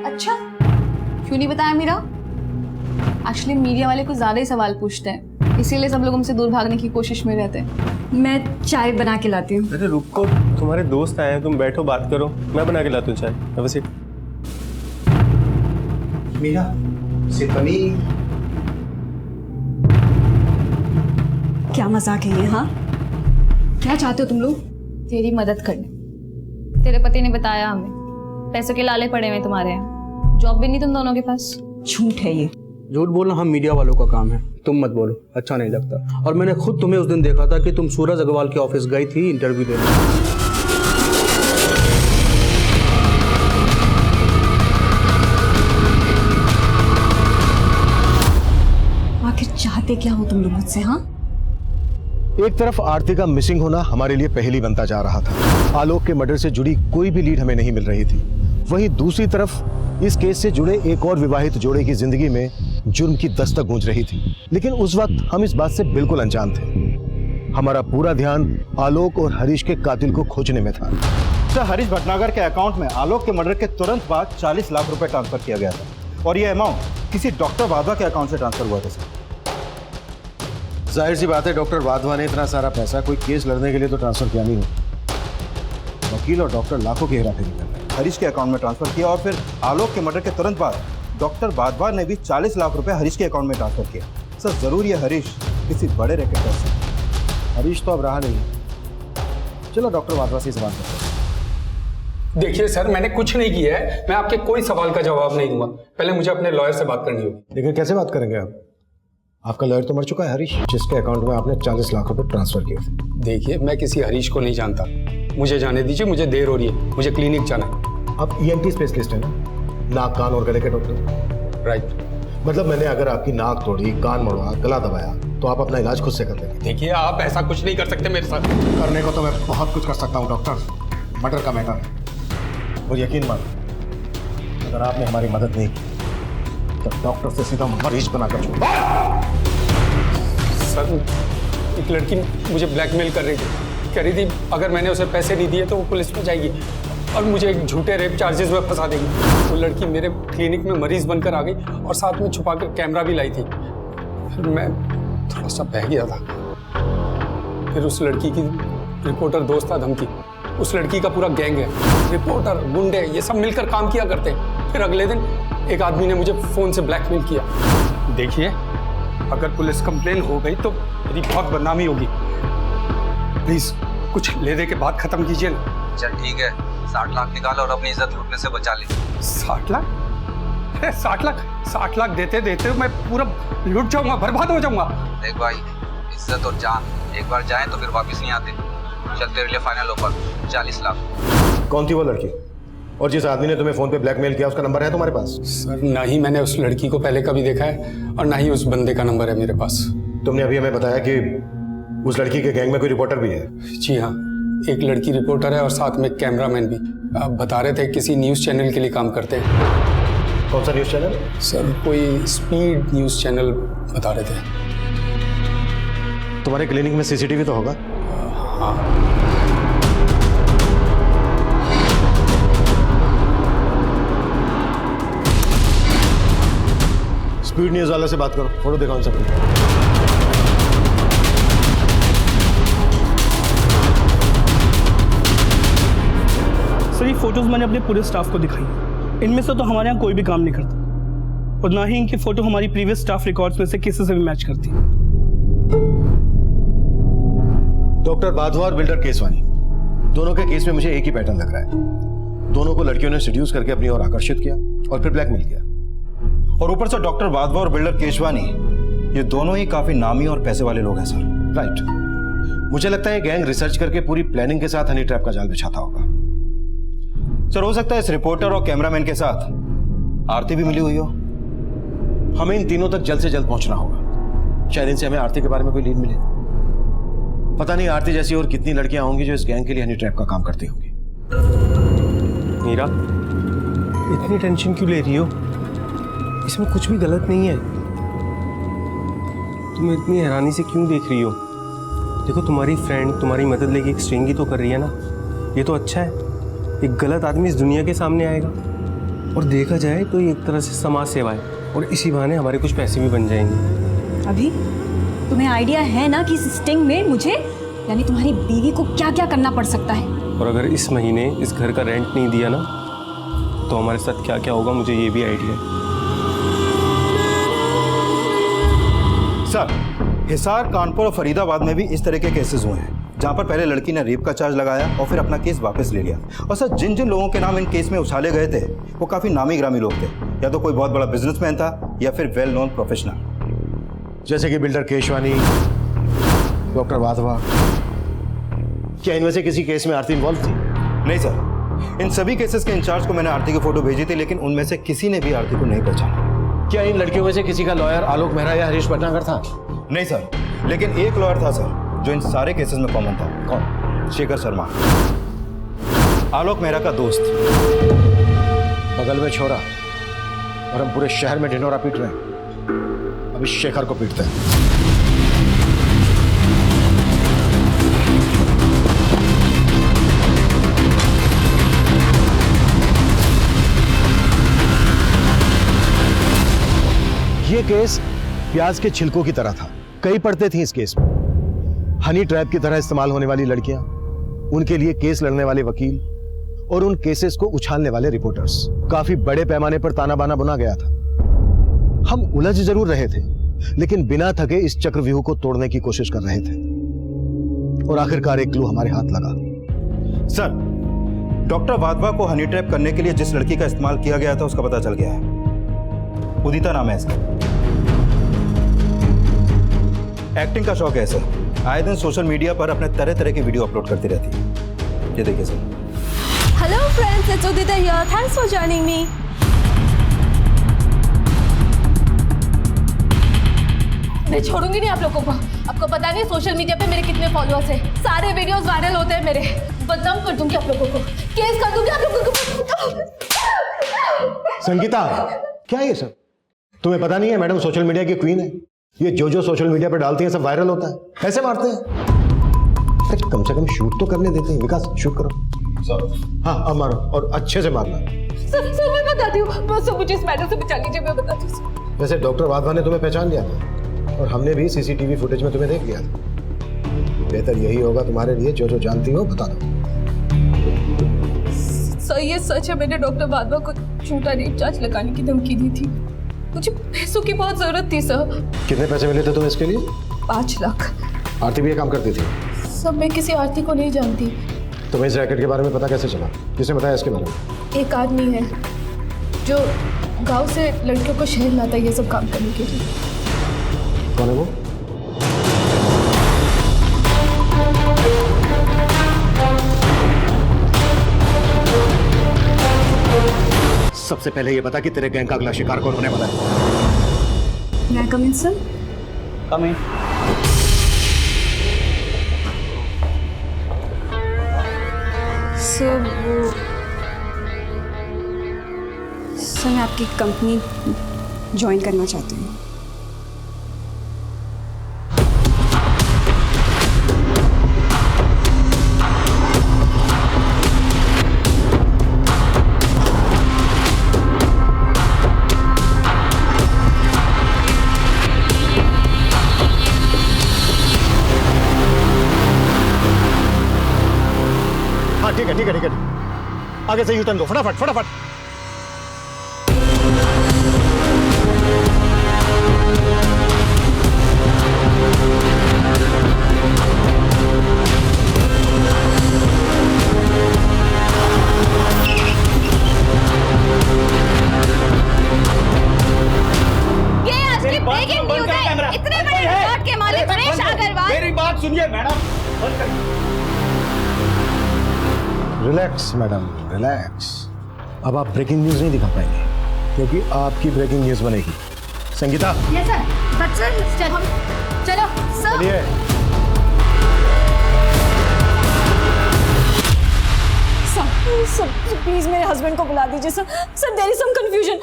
अच्छा, क्यों नहीं बताया मीरा? एक्चुअली मीडिया वाले कुछ ज्यादा ही सवाल पूछते हैं, इसीलिए सब लोग हमसे दूर भागने की कोशिश में रहते हैं। मैं चाय बना के लाती हूँ। अरे रुको, तुम्हारे दोस्त आए हैं, तुम बैठो बात करो, मैं बना के लाता हूँ चाय। अब सिट। मीरा से कमी क्या मजाक है ये? हाँ, क्या चाहते हो तुम लोग? तेरी मदद करने। तेरे पति ने बताया हमें पैसों के लाले पड़े हुए तुम्हारे यहाँ, जॉब भी नहीं तुम दोनों के पास। झूठ है ये। झूठ बोलना हम मीडिया वालों का काम है, तुम मत बोलो, अच्छा नहीं लगता। और मैंने खुद तुम्हें उस दिन देखा था कि तुम सूरज अग्रवाल के ऑफिस गई थी इंटरव्यू देने। आखिर चाहते क्या हो तुम लोग मुझसे? हाँ, एक तरफ आरती का मिसिंग होना हमारे लिए पहेली बनता जा रहा था। आलोक के मर्डर से जुड़ी कोई भी लीड हमें नहीं मिल रही थी। वहीं दूसरी तरफ इस केस से जुड़े एक और विवाहित जोड़े की जिंदगी में जुर्म की दस्तक गूंज रही थी। लेकिन उस वक्त हम इस बात से बिल्कुल अनजान थे। हमारा पूरा ध्यान आलोक और हरीश के कातिल को खोजने में था। सर, हरीश भटनागर के अकाउंट में आलोक के मर्डर के तुरंत बाद 40 लाख रुपए ट्रांसफर किया गया था और यह अमाउंट किसी डॉक्टर वाधवा के अकाउंट से ट्रांसफर हुआ था सर। जाहिर सी बात है, डॉक्टर वाधवा ने इतना सारा पैसा कोई केस लड़ने के लिए तो ट्रांसफर किया नहीं हो। वकील और डॉक्टर लाखों की हेराफेरी कर रहे हैं। हरीश के अकाउंट में ट्रांसफर किया और फिर आलोक के मर्डर के तुरंत बाद डॉक्टर वाधवा ने भी 40 लाख रुपए हरीश के अकाउंट में ट्रांसफर किया। सर, जरूर ये हरीश किसी बड़े रैकेट का है। हरीश तो अब रहा नहीं। चलो डॉक्टर वाधवा से सवाल करते हैं। देखिए सर, मैंने कुछ नहीं किया है, मैं आपके कोई सवाल का जवाब नहीं दूंगा। पहले मुझे अपने लॉयर से बात करनी होगी। लेकिन कैसे बात करेंगे आप? आपका लॉयर तो मर चुका है हरीश, जिसके अकाउंट में आपने 40 लाख रुपए ट्रांसफर किए थे। देखिए, मैं किसी हरीश को नहीं जानता, मुझे जाने दीजिए, मुझे देर हो रही है, मुझे क्लिनिक जाना है। आप ENT स्पेशलिस्ट हैं ना, नाक कान और गले के डॉक्टर? राइट। मतलब मैंने अगर आपकी नाक तोड़ी, कान मोड़ा, गला दबाया तो आप अपना इलाज खुद से कर लेंगे? देखिए, आप ऐसा कुछ नहीं कर सकते मेरे साथ। करने को तो मैं बहुत कुछ कर सकता हूँ डॉक्टर, मर्डर का मैटर है। और यकीन मानो, अगर आपने हमारी मदद नहीं की तो डॉक्टर से सीधा मरीज बनाकर छोड़। सर, एक लड़की मुझे ब्लैकमेल कर रही थी, कह रही थी अगर मैंने उसे पैसे नहीं दिए तो वो पुलिस में जाएगी और मुझे एक झूठे रेप चार्जेस में फंसा देगी। वो लड़की मेरे क्लिनिक में मरीज बनकर आ गई और साथ में छुपाकर कैमरा भी लाई थी। फिर मैं थोड़ा सा बह गया था। फिर उस लड़की की रिपोर्टर दोस्त था धमकी, उस लड़की का पूरा गैंग है, रिपोर्टर, गुंडे, ये सब मिलकर काम किया करते हैं। फिर अगले दिन एक आदमी ने मुझे फोन से ब्लैकमेल किया। देखिए, अगर पुलिस कंप्लेन हो गई तो मेरी बहुत बदनामी होगी। प्लीज कुछ ले दे के बात खत्म कीजिए ना। चल ठीक है, 60 लाख निकालो और अपनी इज्जत लूटने से बचा ले। 60 लाख? 60 लाख देते देते मैं पूरा लूट जाऊंगा, बर्बाद हो जाऊंगा। देख भाई, इज्जत और जान एक बार जाए तो फिर वापस नहीं आते। चल, तेरे लिए फाइनल ऑफर 40 लाख। कौन थी वो लड़की? और जिस आदमी ने तुम्हें फोन पे ब्लैकमेल किया उसका नंबर है तुम्हारे पास? सर, ना ही मैंने उस लड़की को पहले कभी देखा है और ना ही उस बंदे का नंबर है मेरे पास। तुमने अभी हमें बताया कि उस लड़की के गैंग में कोई रिपोर्टर भी है। जी हाँ, एक लड़की रिपोर्टर है और साथ में कैमरामैन भी। आप बता रहे थे किसी न्यूज़ चैनल के लिए काम करते हैं। कौन सा न्यूज़ चैनल? सर, कोई स्पीड न्यूज़ चैनल बता रहे थे। तुम्हारे क्लिनिक में CCTV तो होगा? हाँ। स्पीड न्यूज़ वाले से बात करो, फोटो दिखाओ सबको। सर, ये फोटोज मैंने अपने पूरे स्टाफ को दिखाई। इनमें से तो हमारे यहाँ कोई भी काम नहीं करता और ना ही इनकी फोटो हमारी प्रीवियस स्टाफ रिकॉर्ड्स में से किसी से भी मैच करती। डॉक्टर वाधवा और बिल्डर केसवानी, दोनों के केस में मुझे एक ही पैटर्न लग रहा है। दोनों को लड़कियों ने सेड्यूस करके अपनी ओर आकर्षित किया और फिर ब्लैकमेल किया। और ऊपर से डॉक्टर वाधवा और बिल्डर केशवानी, ये दोनों ही काफी नामी और पैसे वाले लोग हैं सर। राइट। मुझे लगता है गैंग रिसर्च करके पूरी प्लानिंग के साथ हनी ट्रैप का जाल बिछाता होगा। सर, हो सकता है इस रिपोर्टर और कैमरामैन के साथ आरती भी मिली हुई हो। हमें इन तीनों तक जल्द से जल्द पहुंचना होगा। शायद इनसे हमें आरती के बारे में कोई लीड मिले। पता नहीं आरती जैसी और कितनी लड़कियां होंगी जो इस गैंग के लिए हनी ट्रैप का काम करती होंगी। मीरा, इतनी टेंशन क्यों ले रही हो? इसमें कुछ भी गलत नहीं है। तुम इतनी हैरानी से क्यों देख रही हो? देखो, तुम्हारी फ्रेंड तुम्हारी मदद लेके एक स्ट्रिंगी तो कर रही है ना, ये तो अच्छा है। एक गलत आदमी इस दुनिया के सामने आएगा, और देखा जाए तो ये एक तरह से समाज सेवा है, और इसी बहाने हमारे कुछ पैसे भी बन जाएंगे। अभी तुम्हें आइडिया है ना कि इस स्टिंग में मुझे यानी तुम्हारी बीवी को क्या क्या करना पड़ सकता है? और अगर इस महीने इस घर का रेंट नहीं दिया ना, तो हमारे साथ क्या क्या होगा मुझे ये भी आइडिया है। सर, हिसार, कानपुर और फरीदाबाद में भी इस तरह के केसेस हुए हैं, जहां पर पहले लड़की ने रेप का चार्ज लगाया और फिर अपना केस वापस ले लिया। और सर, जिन जिन लोगों के नाम इन केस में उछाले गए थे वो काफी नामी ग्रामी लोग थे, या तो कोई बहुत बड़ा बिजनेसमैन था या फिर वेल नोन प्रोफेशनल, जैसे कि बिल्डर केशवानी, डॉक्टर वाधवा। क्या इनमें से किसी केस में आरती इन्वॉल्व थी? नहीं सर, इन सभी केसेस के इंचार्ज को मैंने आरती की फोटो भेजी थी, लेकिन उनमें से किसी ने भी आरती को नहीं पहचाना। क्या इन लड़कियों में से किसी का लॉयर आलोक मेहरा या हरीश भटनागर था? नहीं सर, लेकिन एक लॉयर था सर जो इन सारे केसेस में कॉमन था। कौन? शेखर शर्मा, आलोक मेहरा का दोस्त। बगल में छोरा, और हम पूरे शहर में ढिंढोरा पीट रहे हैं। अभी शेखर को पीटते हैं। ये केस प्याज के छिलकों की तरह था। कई परतें थी इस केस में। हनी ट्रैप की तरह इस्तेमाल होने वाली लड़कियां, उनके लिए केस लड़ने वाले वकील, और उन केसेस को उछालने वाले रिपोर्टर्स। काफी बड़े पैमाने पर ताना बाना बुना गया था। हम उलझ जरूर रहे थे, लेकिन बिना थके इस चक्रव्यूह को तोड़ने की कोशिश कर रहे थे, और आखिरकार एक क्लू हमारे हाथ लगा। सर, डॉक्टर वाधवा को हनी ट्रैप करने के लिए जिस लड़की का इस्तेमाल किया गया था उसका पता चल गया है। उदिता नाम है इसका। एक्टिंग का शौक है सर, आए दिन सोशल मीडिया पर अपने तरह तरह की वीडियो अपलोड करती रहती है। ये देखिए sir. Hello friends, it's Udita here, thanks for joining me. मैं छोड़ूंगी नहीं आप लोगों को। आपको पता नहीं सोशल मीडिया पे मेरे कितने फॉलोअर्स हैं। सारे वीडियोस वायरल होते हैं मेरे। बदनाम कर दूंगी आप लोगों को, केस कर दूंगी आप लोगों को। संगीता, क्या है ये सब? तुम्हें पता नहीं है मैडम सोशल मीडिया की क्वीन है। ये जो जो सोशल मीडिया पर डालती है सब वायरल होता है। कैसे मारते हैं? कम से कम शूट तो करने देते हैं। विकास, शूट करो। हाँ, अब मारो, और अच्छे से मारना। सर मैं बताती हूँ, बस मुझे इस मैटर से बचा लीजिए, मैं बताती हूँ। वैसे डॉक्टर वाधवा ने तुम्हें पहचान लिया था, और हमने भी सीसीटीवी फुटेज में तुम्हें देख लिया था। बेहतर यही होगा तुम्हारे लिए, जो जो जानती हो बता दो। सर, ये सच है, मैंने डॉक्टर वाधवा को झूठा रेप चार्ज लगाने की धमकी दी थी। मुझे पैसों की बहुत जरूरत थी सर। कितने पैसे मिले थे तुम्हें इसके लिए? 5 लाख। आरती भी ये काम करती थी? सर, मैं किसी आरती को नहीं जानती। तुम्हें इस रैकेट के बारे में पता कैसे चला? किसने बताया इसके बारे में? एक आदमी है जो गांव से लड़कियों को शहर लाता है ये सब काम करने के लिए। कौन है वो? सबसे पहले ये बता कि तेरे गैंग का अगला शिकार कौन होने वाला है? मैं कम इन सर? कम इन। सर, मैं आपकी कंपनी ज्वाइन करना चाहती हूँ। ठीक है। आगे से यूटर्न दो, फटाफट। ये आज की ब्रेकिंग न्यूज़ है। इतने बड़े रिकॉर्ड के मालिक सुरेश अग्रवाल। मेरी बात सुनिए मैडम। Relax madam, relax. अब आप ब्रेकिंग न्यूज नहीं दिखा पाएंगे, क्योंकि आपकी ब्रेकिंग न्यूज बनेगी। Sangeeta. Yes sir. But sir, हम चलो सर। चलिए। सर प्लीज मेरे हस्बैंड को बुला दीजिए sir. Sir, there is some confusion.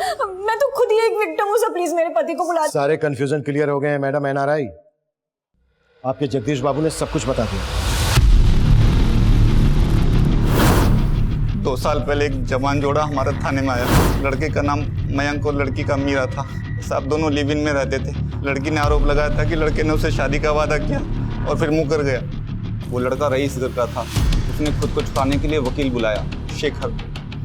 मैं तो खुद ही एक विक्टिम हूँ सर, प्लीज मेरे पति को बुला। सारे कंफ्यूजन क्लियर हो गए हैं मैडम। एनआरआई आपके जगदीश बाबू ने सब कुछ बता दिया। 2 साल पहले एक जवान जोड़ा हमारे थाने में आया। लड़के का नाम मयंक और लड़की का मीरा था। साहब दोनों लिव इन में रहते थे। लड़की ने आरोप लगाया था कि लड़के ने उसे शादी का वादा किया और फिर मुकर गया। वो लड़का रईस घर का था। उसने खुद को छुपाने के लिए वकील बुलाया, शेखर।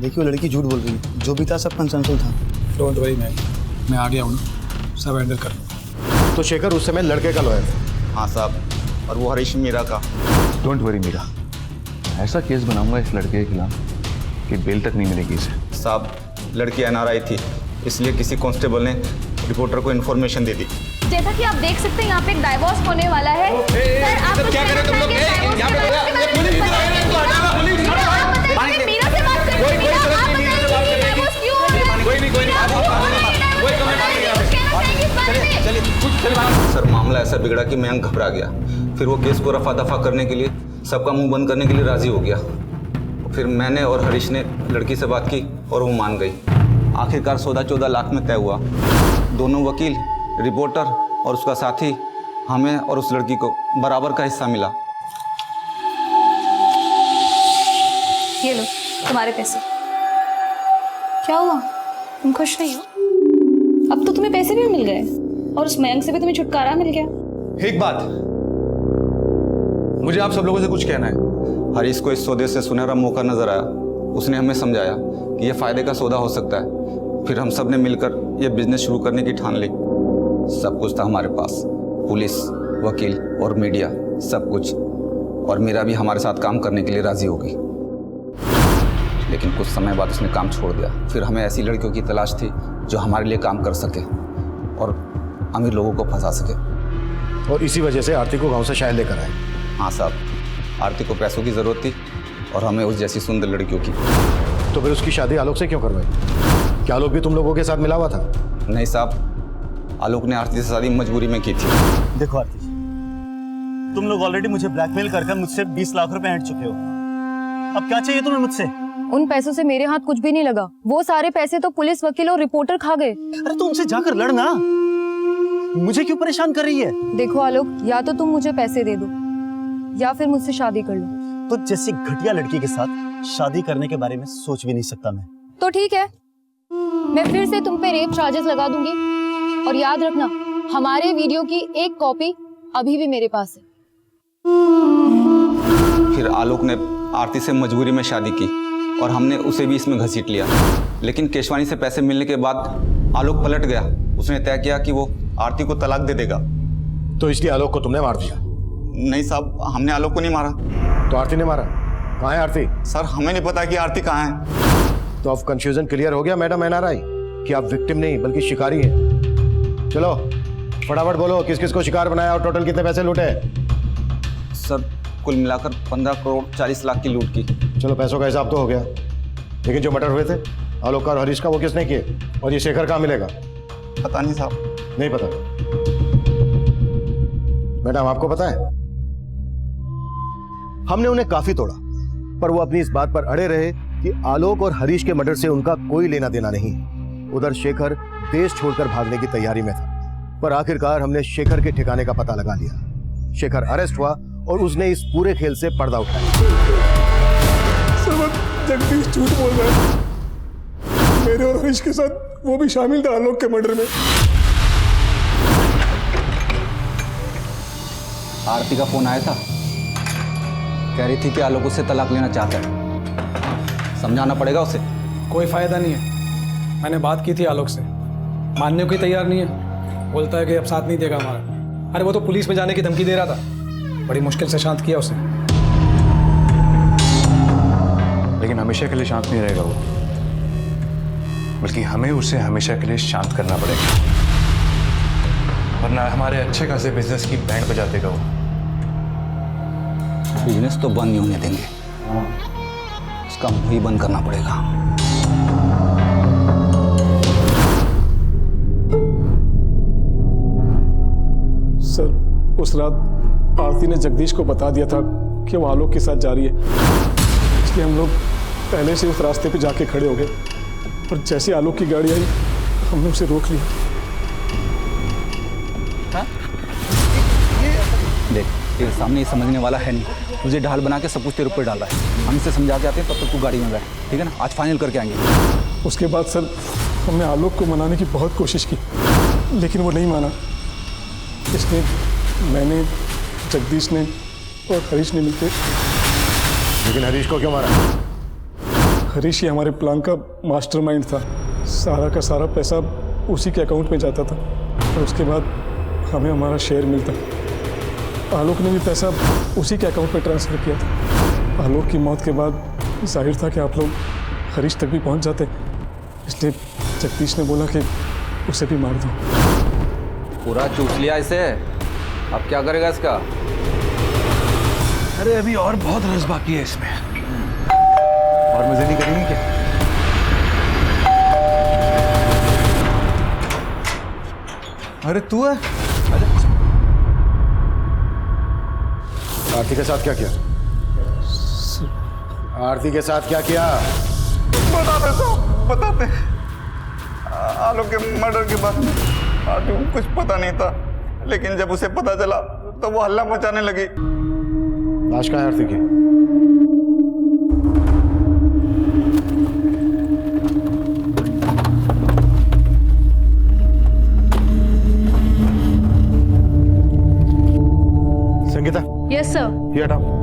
देखिए वो लड़की झूठ बोल रही है, जो भी था सब कंसेंसुअल था। डोंट वरी मैम, मैं आ गया हूँ ना, सब हैंडल कर लूँगा। तो शेखर उस समय लड़के का लॉयर था? हाँ साहब, और वो हरीश मीरा का। डोंट वरी मीरा, ऐसा केस बनाऊंगा इस लड़के के खिलाफ कि बेल तक नहीं मिलेगी इसे। साहब लड़की NRI थी, इसलिए किसी कांस्टेबल ने रिपोर्टर को इन्फॉर्मेशन दे दी। जैसा कि आप देख सकते हैं यहाँ पे एक डाइवोर्स होने वाला है। सर आप क्या कर रहे हो तुम लोग? यहाँ पे मीरा से बात करिए। सर मामला ऐसा बिगड़ा कि मयंक घबरा गया। फिर वो केस को रफा दफा करने के लिए, सबका मुंह बंद करने के लिए राजी हो गया। फिर मैंने और हरीश ने लड़की से बात की और वो मान गई। आखिरकार सौदा 14 लाख में तय हुआ। दोनों वकील, रिपोर्टर और उसका साथी, हमें और उस लड़की को बराबर का हिस्सा मिला। ये लो तुम्हारे पैसे। क्या हुआ, तुम खुश नहीं हो? अब तो तुम्हें पैसे भी मिल गए और उस मयंक से भी तुम्हें छुटकारा मिल गया। एक बात, मुझे आप सब लोगों से कुछ कहना है। हरीश को इस सौदे से सुनहरा मौका नजर आया। उसने हमें समझाया कि यह फायदे का सौदा हो सकता है। फिर हम सब ने मिलकर यह बिजनेस शुरू करने की ठान ली। सब कुछ था हमारे पास, पुलिस, वकील और मीडिया, सब कुछ। और मीरा भी हमारे साथ काम करने के लिए राजी हो गई। लेकिन कुछ समय बाद उसने काम छोड़ दिया। फिर हमें ऐसी लड़कियों की तलाश थी जो हमारे लिए काम कर सके और अमीर लोगों को फंसा सके। और इसी वजह से आरती को गांव से शहर लेकर आए। हाँ साहब, आरती को पैसों की जरूरत थी और हमें उस जैसी सुंदर लड़कियों की। तो फिर उसकी शादी आलोक से क्यों करवाई? क्या आलोक भी तुम लोगों के साथ मिला हुआ था? नहीं साहब, आलोक ने आरती से शादी मजबूरी में की थी। देखो आरती, तुम लोग ऑलरेडी मुझे ब्लैकमेल कर मुझसे 20 लाख रुपए ऐंठ चुके हो। अब क्या चाहिए तुम्हें मुझसे? उन पैसों से मेरे हाथ कुछ भी नहीं लगा। वो सारे पैसे तो पुलिस, वकील और रिपोर्टर खा गए। अरे तो उनसे जाकर लड़ना, मुझे क्यों परेशान कर रही है? देखो आलोक, या तो तुम मुझे पैसे दे दो या फिर मुझसे शादी कर लो। तो जैसी घटिया लड़की के साथ शादी करने के बारे में सोच भी नहीं सकता मैं। तो ठीक है, मैं फिर से तुम पे रेप चार्जेस लगा दूंगी। और याद रखना, हमारे वीडियो की एक कॉपी अभी भी मेरे पास है। फिर आलोक ने आरती से मजबूरी में शादी की और हमने उसे भी इसमें घसीट लिया। लेकिन केशवानी से पैसे मिलने के बाद आलोक पलट गया। उसने तय किया कि वो आरती को तलाक दे देगा। तो इसलिए आलोक को तुमने मार दिया? नहीं साहब, हमने आलोक को नहीं मारा। तो आरती ने मारा? कहाँ है आरती? सर हमें नहीं पता कि आरती कहाँ है। तो अब कंफ्यूजन क्लियर हो गया मैडम NRI कि आप विक्टिम नहीं बल्कि शिकारी हैं। चलो फटाफट बोलो, किस किस को शिकार बनाया और टोटल कितने पैसे लूटे? सर कुल मिलाकर 15 करोड़ 40 लाख की लूट की। चलो पैसों का हिसाब तो हो गया, लेकिन जो मर्डर हुए थे आलोक का और हरीश का, वो किसने किए? और ये शेखर कहाँ मिलेगा? पता नहीं साहब। नहीं पता? मैडम आपको पता है, हमने उन्हें काफी तोड़ा पर वो अपनी इस बात पर अड़े रहे कि आलोक और हरीश के मर्डर से उनका कोई लेना देना नहीं। उधर शेखर देश छोड़कर भागने की तैयारी में था, पर आखिरकार हमने शेखर के ठिकाने का पता लगा लिया। शेखर अरेस्ट हुआ और उसने इस पूरे खेल से पर्दा उठाया। जगदीश झूठ बोल रहा है। मेरे और हरीश के साथ वो भी शामिल था आलोक के मर्डर में। आरती का फोन आया था, कह रही थी कि आलोक उससे तलाक लेना चाहता है। समझाना पड़ेगा उसे। कोई फायदा नहीं है, मैंने बात की थी आलोक से, मानने को ही तैयार नहीं है। बोलता है कि अब साथ नहीं देगा हमारा। अरे वो तो पुलिस में जाने की धमकी दे रहा था, बड़ी मुश्किल से शांत किया उसे। लेकिन हमेशा के लिए शांत नहीं रहेगा वो, बल्कि हमें उसे हमेशा के लिए शांत करना पड़ेगा, वरना हमारे अच्छे खासे बिजनेस की बैंड बजा देगा वो। बिजनेस तो बंद नहीं होने देंगे, उसका मुंह ही बंद करना पड़ेगा। सर उस रात आरती ने जगदीश को बता दिया था कि वो आलोक के साथ जा रही है, इसलिए हम लोग पहले से उस रास्ते पे जाके खड़े हो गए और जैसे आलोक की गाड़ी आई हमने उसे रोक लिया। देख तेरे सामने ये समझने वाला है नहीं, तुझे ढाल बना के सब कुछ तेरे ऊपर डाल रहा है। हम इसे समझा के आते हैं, तब तक तू गाड़ी में बैठ, ठीक है ना? आज फाइनल करके आएंगे। उसके बाद सर हमने आलोक को मनाने की बहुत कोशिश की, लेकिन वो नहीं माना। इसलिए मैंने, जगदीश ने और हरीश ने मिलकर। लेकिन हरीश को क्यों मारा? हरीश ही हमारे प्लान का मास्टरमाइंड था। सारा का सारा पैसा उसी के अकाउंट में जाता था और उसके बाद हमें हमारा शेयर मिलता। आलोक ने भी पैसा उसी के अकाउंट में ट्रांसफ़र किया था। आलोक की मौत के बाद जाहिर था कि आप लोग हरीश तक भी पहुंच जाते, इसलिए जगदीश ने बोला कि उसे भी मार दो। पूरा चूस लिया इसे, अब क्या करेगा इसका? अरे अभी और बहुत रस बाकी है इसमें। और मजे नहीं करेंगे क्या? अरे तू है? आरती के साथ क्या किया? आरती के साथ क्या किया? बताते तो बताते। आलोक के मर्डर के बाद आरती को कुछ पता नहीं था, लेकिन जब उसे पता चला तो वो हल्ला मचाने लगी। लाश कहाँ है आरती की? संगीता। Yes sir. ये हटाओ।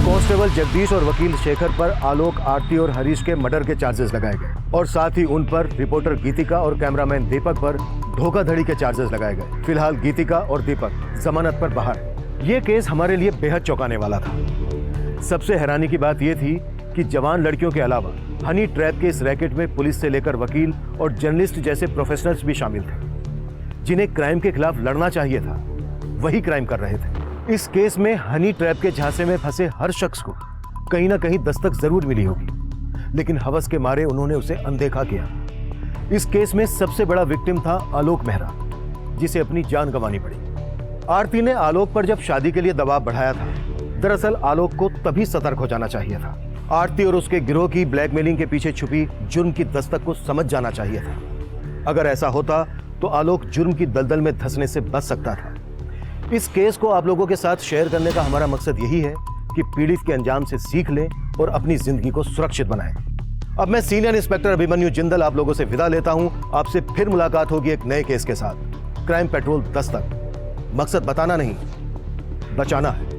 कांस्टेबल जगदीश और वकील शेखर पर आलोक, आरती और हरीश के मर्डर के चार्जेस लगाए गए और साथ ही उन पर रिपोर्टर गीतिका और कैमरामैन दीपक पर धोखाधड़ी के चार्जेस लगाए गए। फिलहाल गीतिका और दीपक जमानत पर बाहर है। ये केस हमारे लिए बेहद चौंकाने वाला था। सबसे हैरानी की बात यह थी कि जवान लड़कियों के अलावा हनी ट्रैप के इस रैकेट में पुलिस से लेकर वकील और जर्नलिस्ट जैसे प्रोफेशनल्स भी शामिल थे, जिन्हें क्राइम के खिलाफ लड़ना चाहिए था, वही क्राइम कर रहे थे। इस केस में हनी ट्रैप के झांसे में फंसे हर शख्स को कहीं ना कहीं दस्तक जरूर मिली होगी, लेकिन हवस के मारे उन्होंने उसे अनदेखा किया। इस केस में सबसे बड़ा विक्टिम था आलोक मेहरा, जिसे अपनी जान गंवानी पड़ी। आरती ने आलोक पर जब शादी के लिए दबाव बढ़ाया था, दरअसल आलोक को तभी सतर्क हो जाना चाहिए था। आरती और उसके गिरोह की ब्लैकमेलिंग के पीछे छुपी जुर्म की दस्तक को समझ जाना चाहिए था। अगर ऐसा होता तो आलोक जुर्म की दलदल में धंसने से बच सकता था। इस केस को आप लोगों के साथ शेयर करने का हमारा मकसद यही है कि पीड़ित के अंजाम से सीख लें और अपनी जिंदगी को सुरक्षित बनाएं। अब मैं सीनियर इंस्पेक्टर अभिमन्यु जिंदल आप लोगों से विदा लेता हूं। आपसे फिर मुलाकात होगी एक नए केस के साथ। क्राइम पेट्रोल दस्तक, मकसद बताना नहीं, बचाना है।